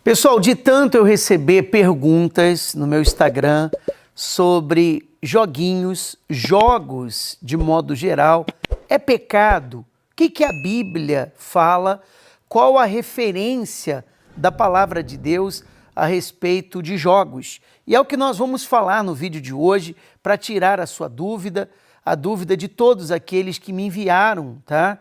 Pessoal, de tanto eu receber perguntas no meu Instagram sobre joguinhos, jogos de modo geral, é pecado? O que a Bíblia fala? Qual a referência da palavra de Deus a respeito de jogos? E é o que nós vamos falar no vídeo de hoje para tirar a sua dúvida, a dúvida de todos aqueles que me enviaram, tá?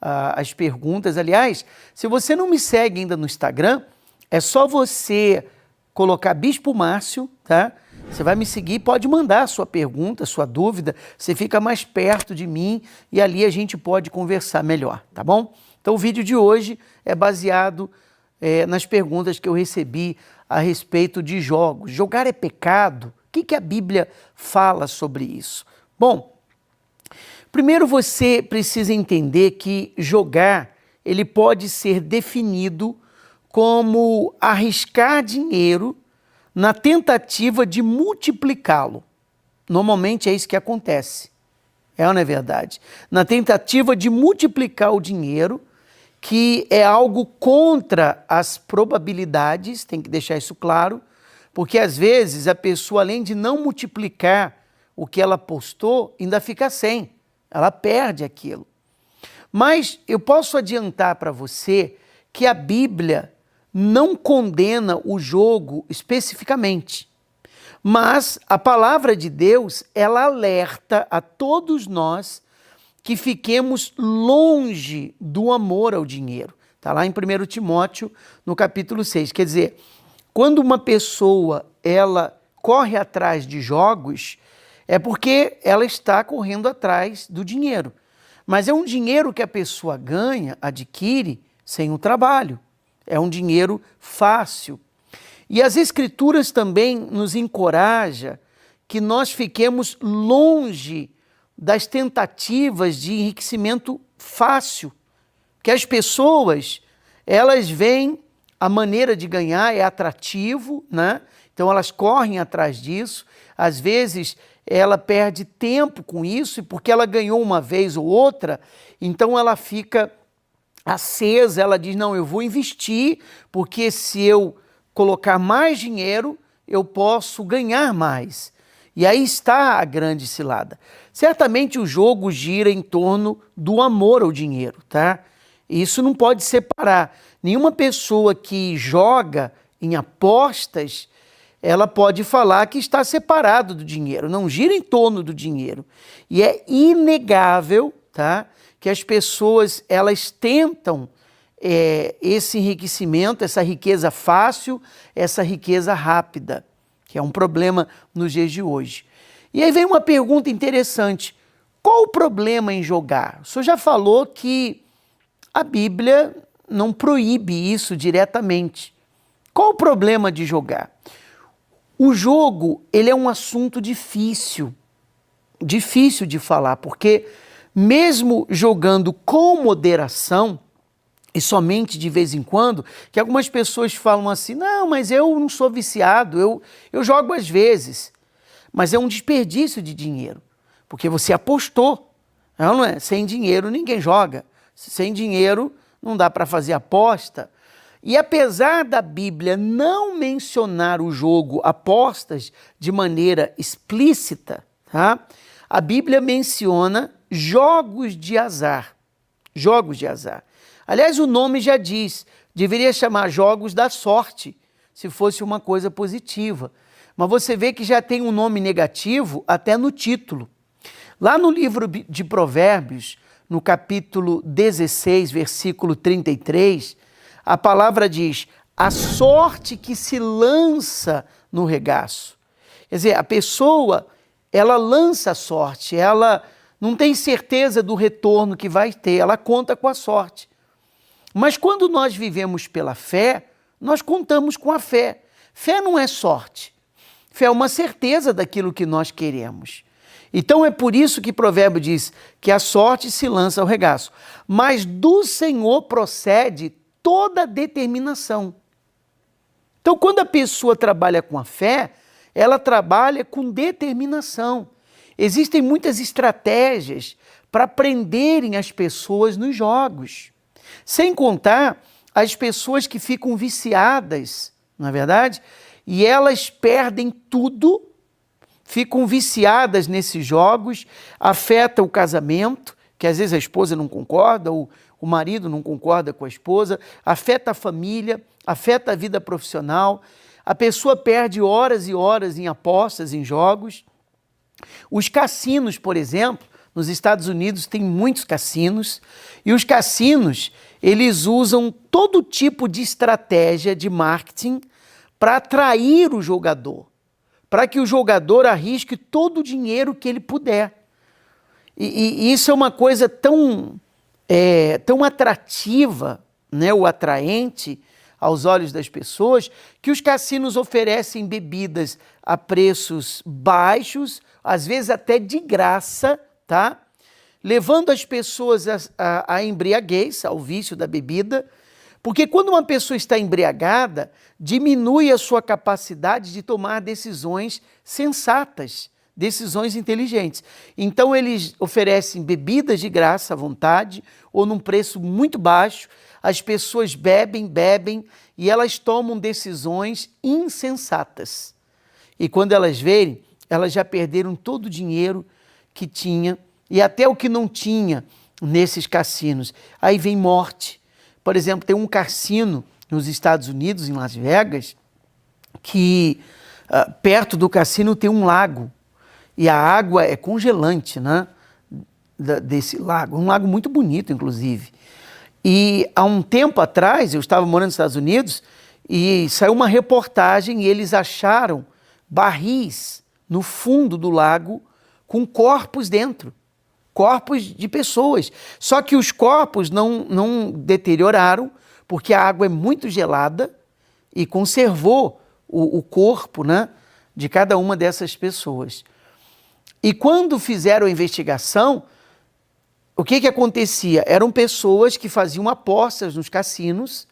As perguntas. Aliás, se você não me segue ainda no Instagram, é só você colocar Bispo Márcio, tá? Você vai me seguir, pode mandar a sua pergunta, a sua dúvida, você fica mais perto de mim e ali a gente pode conversar melhor, tá bom? Então o vídeo de hoje é baseado nas perguntas que eu recebi a respeito de jogos. Jogar é pecado? O que a Bíblia fala sobre isso? Bom, primeiro você precisa entender que jogar, ele pode ser definido como arriscar dinheiro na tentativa de multiplicá-lo. Normalmente é isso que acontece. É ou não é verdade? Na tentativa de multiplicar o dinheiro, que é algo contra as probabilidades, tem que deixar isso claro, porque às vezes a pessoa, além de não multiplicar o que ela apostou, ainda fica sem. Ela perde aquilo. Mas eu posso adiantar para você que a Bíblia não condena o jogo especificamente, mas a palavra de Deus, ela alerta a todos nós que fiquemos longe do amor ao dinheiro. Está lá em 1 Timóteo, no capítulo 6. Quer dizer, quando uma pessoa ela corre atrás de jogos, é porque ela está correndo atrás do dinheiro. Mas é um dinheiro que a pessoa ganha, adquire, sem o trabalho. É um dinheiro fácil. E as Escrituras também nos encorajam que nós fiquemos longe das tentativas de enriquecimento fácil. Que as pessoas, elas veem a maneira de ganhar, é atrativo, né? Então elas correm atrás disso. Às vezes ela perde tempo com isso, e porque ela ganhou uma vez ou outra, então ela fica acesa, ela diz, não, eu vou investir, porque se eu colocar mais dinheiro, eu posso ganhar mais. E aí está a grande cilada. Certamente o jogo gira em torno do amor ao dinheiro, tá? Isso não pode separar. Nenhuma pessoa que joga em apostas, ela pode falar que está separado do dinheiro, não gira em torno do dinheiro. E é inegável, tá, que as pessoas elas tentam esse enriquecimento, essa riqueza fácil, essa riqueza rápida, que é um problema nos dias de hoje. E aí vem uma pergunta interessante: qual o problema em jogar? O senhor já falou que a Bíblia não proíbe isso diretamente. Qual o problema de jogar? O jogo, ele é um assunto difícil de falar, porque mesmo jogando com moderação, e somente de vez em quando, que algumas pessoas falam assim, não, mas eu não sou viciado, eu jogo às vezes, mas é um desperdício de dinheiro, porque você apostou, não é? Sem dinheiro ninguém joga, sem dinheiro não dá para fazer aposta. E apesar da Bíblia não mencionar o jogo apostas de maneira explícita, tá? A Bíblia menciona jogos de azar. Jogos de azar. Aliás, o nome já diz, deveria chamar jogos da sorte, se fosse uma coisa positiva. Mas você vê que já tem um nome negativo até no título. Lá no livro de Provérbios, no capítulo 16, versículo 33, a palavra diz, a sorte que se lança no regaço. Quer dizer, a pessoa, ela lança a sorte, ela não tem certeza do retorno que vai ter, ela conta com a sorte. Mas quando nós vivemos pela fé, nós contamos com a fé. Fé não é sorte. Fé é uma certeza daquilo que nós queremos. Então é por isso que Provérbio diz que a sorte se lança ao regaço. Mas do Senhor procede toda determinação. Então, quando a pessoa trabalha com a fé, ela trabalha com determinação. Existem muitas estratégias para prenderem as pessoas nos jogos. Sem contar as pessoas que ficam viciadas, não é verdade? E elas perdem tudo, ficam viciadas nesses jogos, afeta o casamento, que às vezes a esposa não concorda, ou o marido não concorda com a esposa, afeta a família, afeta a vida profissional, a pessoa perde horas e horas em apostas, em jogos. Os cassinos, por exemplo, nos Estados Unidos tem muitos cassinos, e os cassinos, eles usam todo tipo de estratégia de marketing para atrair o jogador, para que o jogador arrisque todo o dinheiro que ele puder. E isso é uma coisa tão atrativa, né, ou atraente aos olhos das pessoas, que os cassinos oferecem bebidas a preços baixos, às vezes até de graça, tá? Levando as pessoas à embriaguez, ao vício da bebida, porque quando uma pessoa está embriagada, diminui a sua capacidade de tomar decisões sensatas, decisões inteligentes. Então eles oferecem bebidas de graça à vontade ou num preço muito baixo, as pessoas bebem e elas tomam decisões insensatas. E quando elas verem, elas já perderam todo o dinheiro que tinha e até o que não tinha nesses cassinos. Aí vem morte. Por exemplo, tem um cassino nos Estados Unidos, em Las Vegas, que perto do cassino tem um lago. E a água é congelante, né? Desse lago. Um lago muito bonito, inclusive. E há um tempo atrás, eu estava morando nos Estados Unidos, e saiu uma reportagem e eles acharam barris no fundo do lago com corpos dentro. Corpos de pessoas. Só que os corpos não deterioraram, porque a água é muito gelada e conservou o corpo, né, de cada uma dessas pessoas. E quando fizeram a investigação, o que acontecia? Eram pessoas que faziam apostas nos cassinos,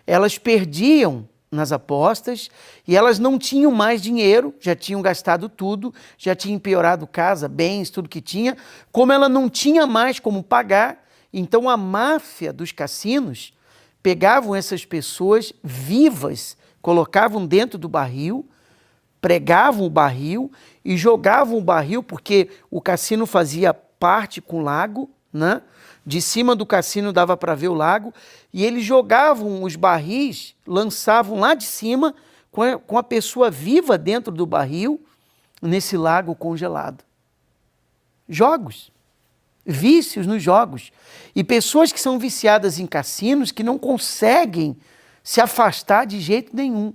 elas perdiam nas apostas e elas não tinham mais dinheiro, já tinham gastado tudo, já tinham empeorado casa, bens, tudo que tinha. Como ela não tinha mais como pagar, então a máfia dos cassinos pegavam essas pessoas vivas, colocavam dentro do barril, pregavam o barril e jogavam o barril, porque o cassino fazia parte com o lago, né? De cima do cassino dava para ver o lago, e eles jogavam os barris, lançavam lá de cima com a pessoa viva dentro do barril, nesse lago congelado. Jogos, vícios nos jogos. E pessoas que são viciadas em cassinos que não conseguem se afastar de jeito nenhum.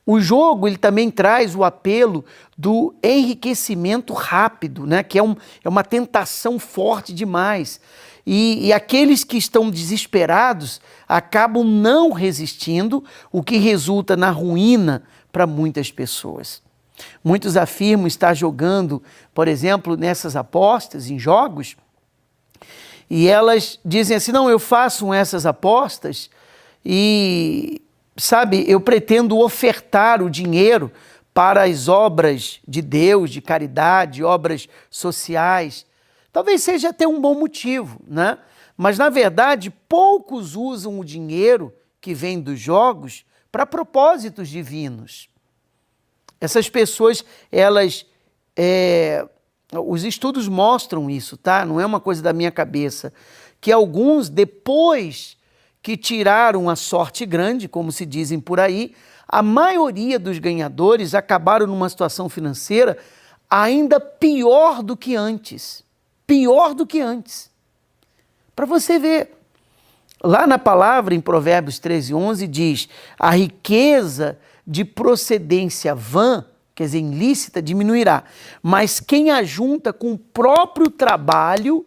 O jogo, ele também traz o apelo do enriquecimento rápido, né? Que é uma tentação forte demais. E aqueles que estão desesperados acabam não resistindo, o que resulta na ruína para muitas pessoas. Muitos afirmam estar jogando, por exemplo, nessas apostas, em jogos, e elas dizem assim, não, eu faço essas apostas e, sabe, eu pretendo ofertar o dinheiro para as obras de Deus, de caridade, obras sociais. Talvez seja até um bom motivo, né? Mas, na verdade, poucos usam o dinheiro que vem dos jogos para propósitos divinos. Essas pessoas, elas... os estudos mostram isso, tá? Não é uma coisa da minha cabeça. Que alguns, depois que tiraram a sorte grande, como se dizem por aí, a maioria dos ganhadores acabaram numa situação financeira ainda pior do que antes. Pior do que antes. Para você ver, lá na palavra, em Provérbios 13:11, diz: a riqueza de procedência vã, quer dizer, ilícita, diminuirá, mas quem ajunta com o próprio trabalho,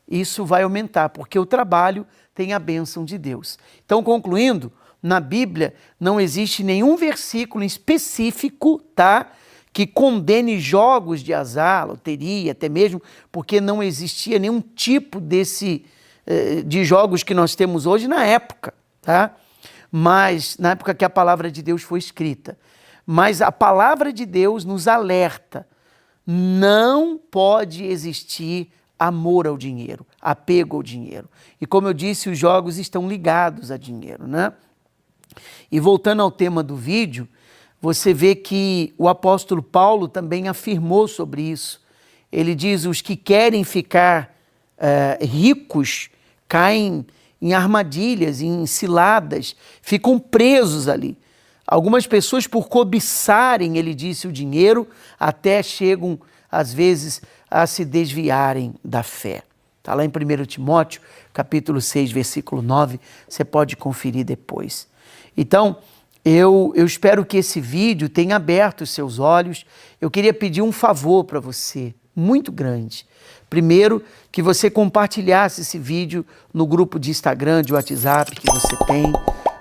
isso vai aumentar, porque o trabalho tem a bênção de Deus. Então, concluindo, na Bíblia não existe nenhum versículo específico, tá, que condene jogos de azar, loteria, até mesmo porque não existia nenhum tipo de jogos que nós temos hoje na época, tá? Mas na época que a palavra de Deus foi escrita. Mas a palavra de Deus nos alerta, não pode existir amor ao dinheiro, apego ao dinheiro. E como eu disse, os jogos estão ligados a dinheiro, né? E voltando ao tema do vídeo, você vê que o apóstolo Paulo também afirmou sobre isso. Ele diz: os que querem ficar ricos caem em armadilhas, em ciladas, ficam presos ali. Algumas pessoas, por cobiçarem, ele disse, o dinheiro, até chegam, às vezes, a se desviarem da fé. Está lá em 1 Timóteo, capítulo 6, versículo 9, você pode conferir depois. Então, eu espero que esse vídeo tenha aberto os seus olhos. Eu queria pedir um favor para você, muito grande. Primeiro, que você compartilhasse esse vídeo no grupo de Instagram, de WhatsApp que você tem,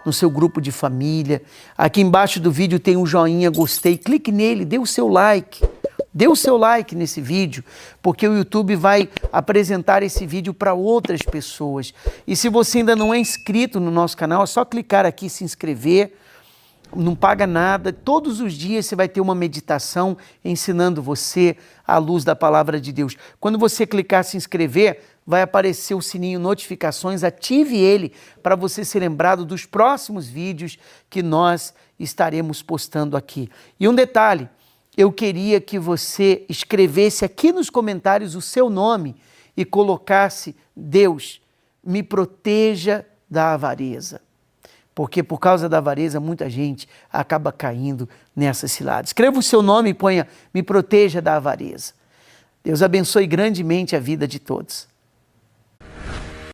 no seu grupo de família. Aqui embaixo do vídeo tem um joinha, gostei, clique nele, dê o seu like. Dê o seu like nesse vídeo, porque o YouTube vai apresentar esse vídeo para outras pessoas. E se você ainda não é inscrito no nosso canal, é só clicar aqui e se inscrever. Não paga nada. Todos os dias você vai ter uma meditação ensinando você à luz da palavra de Deus. Quando você clicar se inscrever, vai aparecer o sininho notificações, ative ele para você ser lembrado dos próximos vídeos que nós estaremos postando aqui. E um detalhe, eu queria que você escrevesse aqui nos comentários o seu nome e colocasse: Deus, me proteja da avareza. Porque por causa da avareza, muita gente acaba caindo nessa cilada. Escreva o seu nome e ponha: me proteja da avareza. Deus abençoe grandemente a vida de todos.